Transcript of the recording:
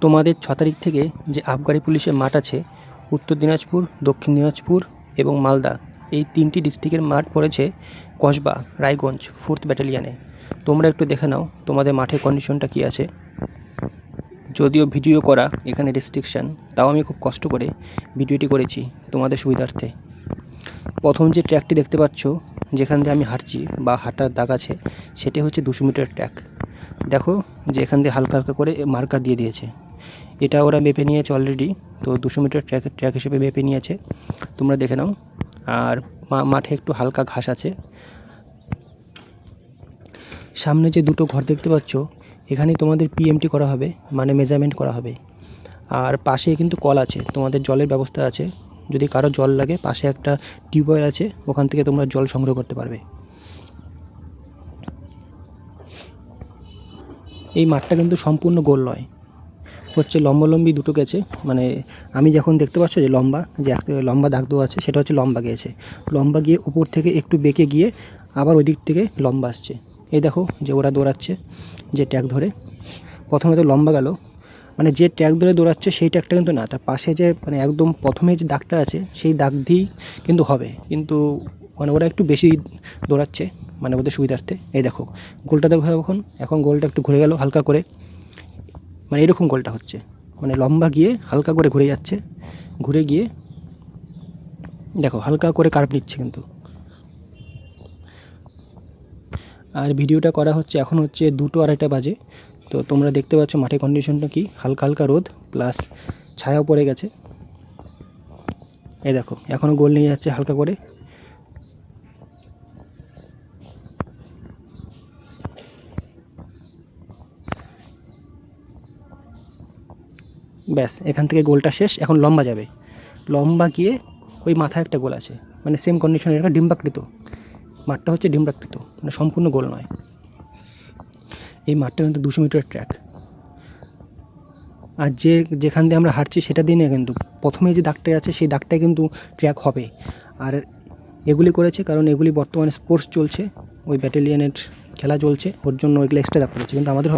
তোমাদের 6 তারিখ থেকে যে আবগারি পুলিশের মাঠ আছে, উত্তর দিনাজপুর, দক্ষিণ দিনাজপুর এবং মালদা, এই 3টি ডিস্ট্রিক্টের মাঠ পড়েছে কসবা, রায়গঞ্জ 4th ব্যাটালিয়নে। তোমরা একটু দেখে নাও তোমাদের মাঠের কন্ডিশনটা কী আছে। যদিও ভিডিও করা এখানে রেস্ট্রিকশান, তাও আমি খুব কষ্ট করে ভিডিওটি করেছি তোমাদের সুবিধার্থে। প্রথম যে ট্র্যাকটি দেখতে পাচ্ছ, যেখান দিয়ে আমি হাঁটছি বা হাঁটার দাগ আছে, সেটি হচ্ছে 200 মিটার ট্র্যাক। দেখো যে এখান দিয়ে হালকা হালকা করে মার্কার দিয়ে দিয়েছে। এটা ওরা মেপে নিয়েছে অলরেডি, তো 200 মিটার ট্র্যাক হিসেবে মেপে নিয়েছে, তোমরা দেখে নাও। আর মাঠে একটু হালকা ঘাস আছে। সামনে যে দুটো ঘর দেখতে পাচ্ছ, এখানে তোমাদের পিএমটি করা হবে, মানে মেজারমেন্ট করা হবে। আর পাশে কিন্তু কল আছে, তোমাদের জলের ব্যবস্থা আছে। যদি কারো জল লাগে, পাশে একটা টিউবওয়েল আছে, ওখান থেকে তোমরা জল সংগ্রহ করতে পারবে। এই মাঠটা কিন্তু সম্পূর্ণ গোল নয়, হচ্ছে লম্বালম্বি দুটো গেছে। মানে আমি যখন দেখতে পাচ্ছ যে লম্বা দাগ দেওয়া আছে, সেটা হচ্ছে লম্বা গিয়েছে। লম্বা গিয়ে উপর থেকে একটু বেঁকে গিয়ে আবার ওই দিক থেকে লম্বা আসছে। এই দেখো যে ওরা দৌড়াচ্ছে যে ট্র্যাক ধরে। প্রথমে তো লম্বা গেল, মানে যে ট্র্যাক ধরে দৌড়াচ্ছে সেই ট্র্যাকটা কিন্তু না, তার পাশে যে মানে একদম প্রথমে যে দাগটা আছে সেই দাগ দিয়েই কিন্তু হবে। কিন্তু মানে ওরা একটু বেশি দৌড়াচ্ছে, মানে ওদের সুবিধার্থে। এই দেখো গোলটা দেখো, এখন গোলটা একটু ঘুরে গেল হালকা করে, মানে এরকম গোলটা হচ্ছে, মানে লম্বা গিয়ে হালকা করে ঘুরে যাচ্ছে, ঘুরে গিয়ে দেখো হালকা করে কার্ভ নিচ্ছে কিন্তু। আর ভিডিওটা করা হচ্ছে এখন হচ্ছে 2:30 বাজে। তো তোমরা দেখতে পাচ্ছ মাঠের কন্ডিশনটা কি, হালকা হালকা রোদ প্লাস ছায়াও পড়ে গেছে। এই দেখো এখনও গোল নিয়ে যাচ্ছে হালকা করে। ব্যাস এখান থেকে গোলটা শেষ, এখন লম্বা যাবে। লম্বা গিয়ে ওই মাথায় একটা গোল আছে, মানে সেম কন্ডিশনে, এটা ডিম্বাকৃত মাঠটা হচ্ছে, ডিম্বাকৃত মানে সম্পূর্ণ গোল নয়। এই মাঠটা কিন্তু 200 মিটার ট্র্যাক। আর যেখান দিয়ে আমরা হাঁটছি সেটা দিয়ে না, কিন্তু প্রথমে যে দাগটা আছে সেই দাগটাই কিন্তু ট্র্যাক হবে। আর এগুলি করেছে কারণ এগুলি বর্তমানে স্পোর্টস চলছে, ওই ব্যাটালিয়নের খেলা চলছে, ওর জন্য ওইগুলো এক্সট্রা দাগ করেছে। কিন্তু আমাদের